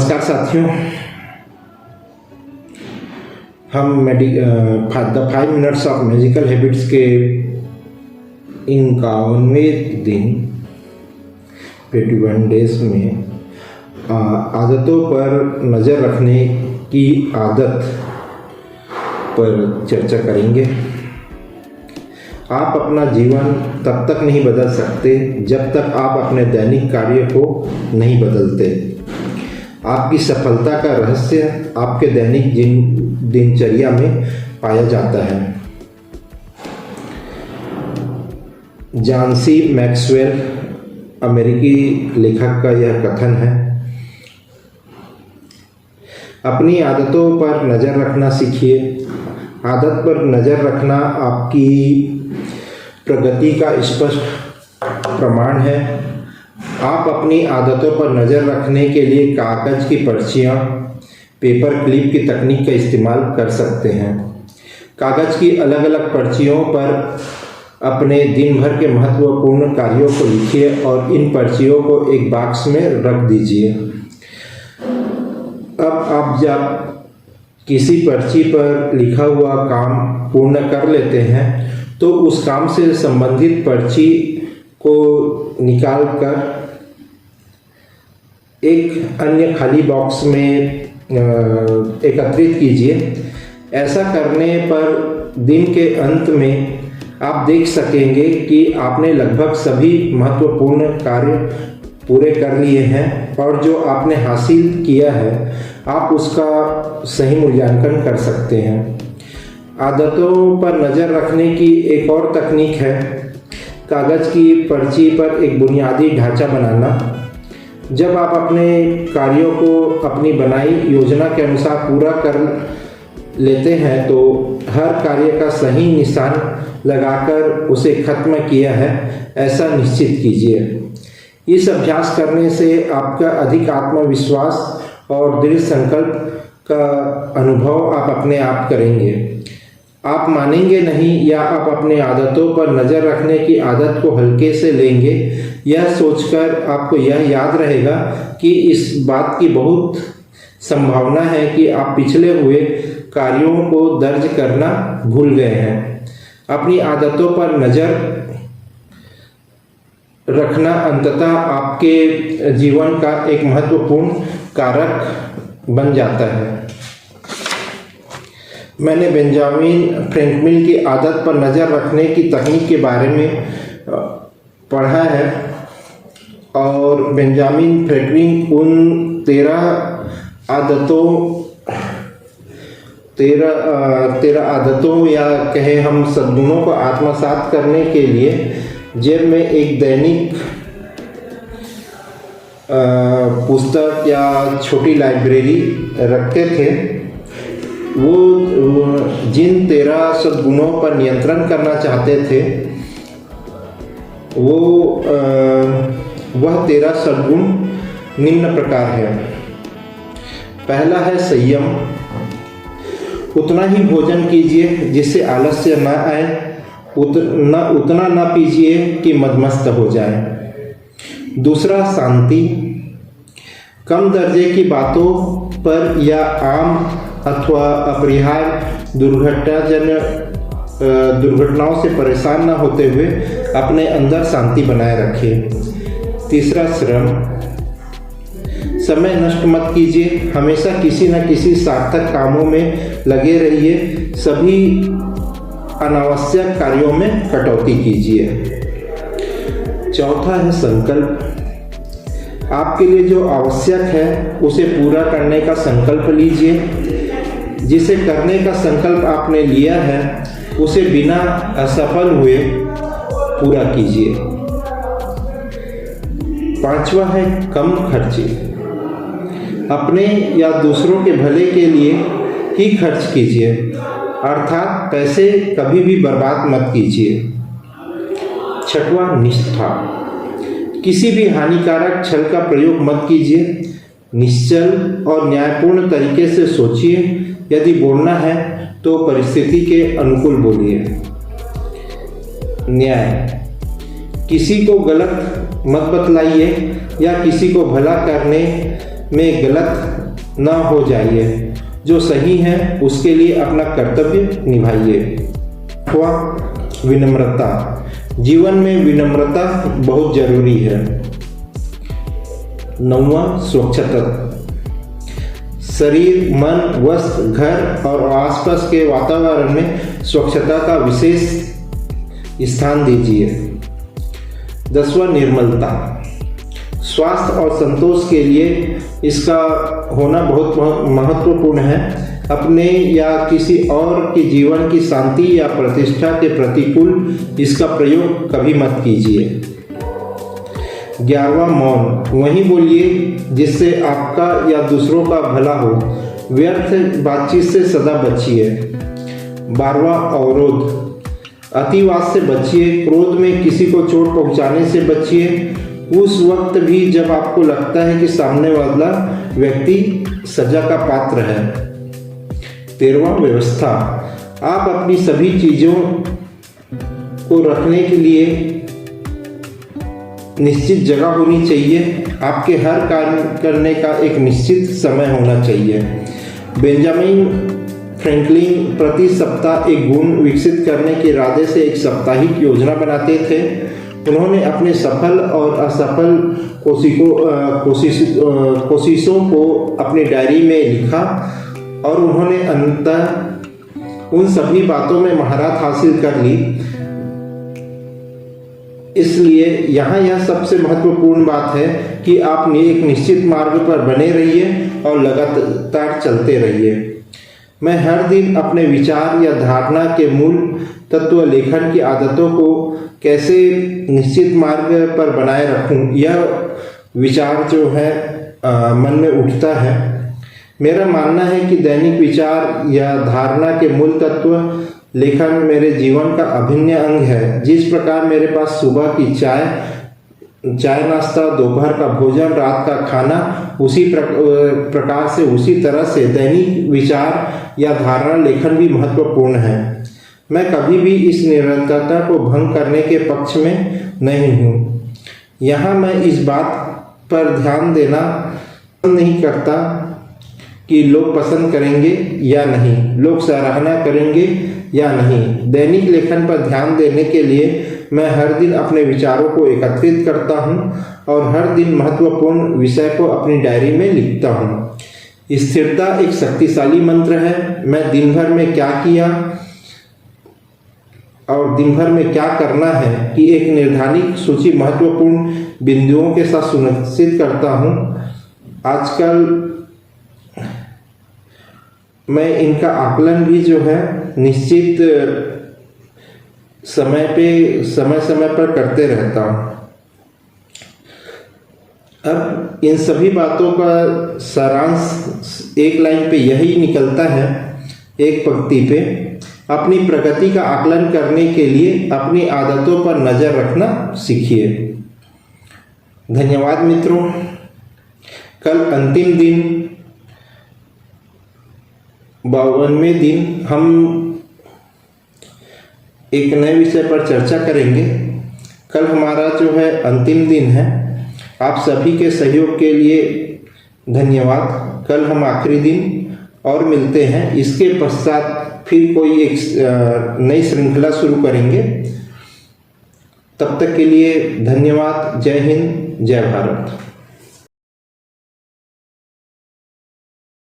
नमस्कार साथियों, हम the 5 minutes of magical habits के 51वें दिन 21 डेज में आदतों पर नज़र रखने की आदत पर चर्चा करेंगे। आप अपना जीवन तब तक नहीं बदल सकते जब तक आप अपने दैनिक कार्य को नहीं बदलते। आपकी सफलता का रहस्य आपके दैनिक दिनचर्या में पाया जाता है। जॉन सी मैक्सवेल अमेरिकी लेखक का यह कथन है, अपनी आदतों पर नज़र रखना सीखिए। आदत पर नज़र रखना आपकी प्रगति का स्पष्ट प्रमाण है। आप अपनी आदतों पर नज़र रखने के लिए कागज़ की पर्चियाँ, पेपर क्लिप की तकनीक का इस्तेमाल कर सकते हैं। कागज़ की अलग अलग पर्चियों पर अपने दिन भर के महत्वपूर्ण कार्यों को लिखिए और इन पर्चियों को एक बॉक्स में रख दीजिए। अब आप जब किसी पर्ची पर लिखा हुआ काम पूर्ण कर लेते हैं तो उस काम से संबंधित पर्ची को निकालकर एक अन्य खाली बॉक्स में एकत्रित कीजिए। ऐसा करने पर दिन के अंत में आप देख सकेंगे कि आपने लगभग सभी महत्वपूर्ण कार्य पूरे कर लिए हैं और जो आपने हासिल किया है आप उसका सही मूल्यांकन कर सकते हैं। आदतों पर नज़र रखने की एक और तकनीक है कागज़ की पर्ची पर एक बुनियादी ढांचा बनाना। जब आप अपने कार्यों को अपनी बनाई योजना के अनुसार पूरा कर लेते हैं तो हर कार्य का सही निशान लगाकर उसे खत्म किया है ऐसा निश्चित कीजिए। इस अभ्यास करने से आपका अधिक आत्मविश्वास और दृढ़ संकल्प का अनुभव आप अपने आप करेंगे। आप मानेंगे नहीं या आप अपने आदतों पर नज़र रखने की आदत को हल्के से लेंगे। यह सोचकर आपको यह याद रहेगा कि इस बात की बहुत संभावना है कि आप पिछले हुए कार्यों को दर्ज करना भूल गए हैं। अपनी आदतों पर नज़र रखना अंततः आपके जीवन का एक महत्वपूर्ण कारक बन जाता है। मैंने बेंजामिन फ्रैंकलिन की आदत पर नज़र रखने की तकनीक के बारे में पढ़ा है और बेंजामिन फ्रैंकलिन उन 13 आदतों या कहें हम सद्गुणों को आत्मसात करने के लिए जेब में एक दैनिक पुस्तक या छोटी लाइब्रेरी रखते थे। वो जिन 13 सद्गुणों पर नियंत्रण करना चाहते थे वह 13 सद्गुण निम्न प्रकार है। पहला है संयम। उतना ही भोजन कीजिए जिससे आलस्य न आए, उतना न पीजिए कि मदमस्त हो जाए। दूसरा शांति। कम दर्जे की बातों पर या आम अथवा अपरिहार्य दुर्घटनाओं से परेशान न होते हुए अपने अंदर शांति बनाए रखें। तीसरा श्रम। समय नष्ट मत कीजिए, हमेशा किसी न किसी सार्थक कामों में लगे रहिए। सभी अनावश्यक कार्यों में कटौती कीजिए। चौथा है संकल्प। आपके लिए जो आवश्यक है उसे पूरा करने का संकल्प लीजिए। जिसे करने का संकल्प आपने लिया है उसे बिना असफल हुए पूरा कीजिए। पांचवा है कम खर्चे। अपने या दूसरों के भले के लिए ही खर्च कीजिए, अर्थात पैसे कभी भी बर्बाद मत कीजिए। छठवां निष्ठा। किसी भी हानिकारक छल का प्रयोग मत कीजिए। निश्चल और न्यायपूर्ण तरीके से सोचिए। यदि बोलना है तो परिस्थिति के अनुकूल बोलिए। न्याय। किसी को गलत मत बतलाइए या किसी को भला करने में गलत ना हो जाइए। जो सही है उसके लिए अपना कर्तव्य निभाइए। विनम्रता। जीवन में विनम्रता बहुत जरूरी है। 9वां, स्वच्छता। शरीर, मन, वस्त्र, घर और आसपास के वातावरण में स्वच्छता का विशेष स्थान दीजिए। 10वां, निर्मलता। स्वास्थ्य और संतोष के लिए इसका होना बहुत महत्वपूर्ण है। अपने या किसी और के जीवन की शांति या प्रतिष्ठा के प्रतिकूल इसका प्रयोग कभी मत कीजिए। 11वां, मौन। वही बोलिए जिससे आपका या दूसरों का भला हो। व्यर्थ बातचीत से सदा बचिए। 12वां, अवरोध। अतिवाद से बचिए। क्रोध में किसी को चोट पहुंचाने से बचिए, उस वक्त भी जब आपको लगता है कि सामने वाला व्यक्ति सजा का पात्र है। 13वां, व्यवस्था। आप अपनी सभी चीजों को रखने के लिए निश्चित जगह होनी चाहिए। आपके हर कार्य करने का एक निश्चित समय होना चाहिए। बेंजामिन फ्रैंकलिन प्रति सप्ताह एक गुण विकसित करने के इरादे से एक साप्ताहिक योजना बनाते थे। उन्होंने अपने सफल और असफल कोशिशों को अपनी डायरी में लिखा और उन्होंने अंततः उन सभी बातों में महारत हासिल कर ली। इसलिए यहाँ यह सबसे महत्वपूर्ण बात है कि आप एक निश्चित मार्ग पर बने रहिए और लगातार चलते रहिए। मैं हर दिन अपने विचार या धारणा के मूल तत्व लेखन की आदतों को कैसे निश्चित मार्ग पर बनाए रखूं, यह विचार जो है मन में उठता है। मेरा मानना है कि दैनिक विचार या धारणा के मूल तत्व लेखन मेरे जीवन का अभिन्न अंग है। जिस प्रकार मेरे पास सुबह की चाय नाश्ता, दोपहर का भोजन, रात का खाना, उसी प्रकार से उसी तरह से दैनिक विचार या धारणा लेखन भी महत्वपूर्ण है। मैं कभी भी इस निरंतरता को भंग करने के पक्ष में नहीं हूँ। यहाँ मैं इस बात पर ध्यान देना नहीं करता कि लोग पसंद करेंगे या नहीं, लोग सराहना करेंगे या नहीं। दैनिक लेखन पर ध्यान देने के लिए मैं हर दिन अपने विचारों को एकत्रित करता हूँ और हर दिन महत्वपूर्ण विषय को अपनी डायरी में लिखता हूँ। स्थिरता एक शक्तिशाली मंत्र है। मैं दिन भर में क्या किया और दिन भर में क्या करना है कि एक निर्धारित सूची महत्वपूर्ण बिंदुओं के साथ सुनिश्चित करता हूँ। आजकल मैं इनका आकलन भी जो है निश्चित समय पर करते रहता हूँ। अब इन सभी बातों का सारांश एक लाइन पे यही निकलता है, एक पंक्ति पे। अपनी प्रगति का आकलन करने के लिए अपनी आदतों पर नजर रखना सीखिए। धन्यवाद मित्रों। कल अंतिम दिन 52वें दिन हम एक नए विषय पर चर्चा करेंगे। कल हमारा जो है अंतिम दिन है। आप सभी के सहयोग के लिए धन्यवाद। कल हम आखिरी दिन और मिलते हैं। इसके पश्चात फिर कोई एक नई श्रृंखला शुरू करेंगे। तब तक के लिए धन्यवाद। जय हिंद, जय भारत।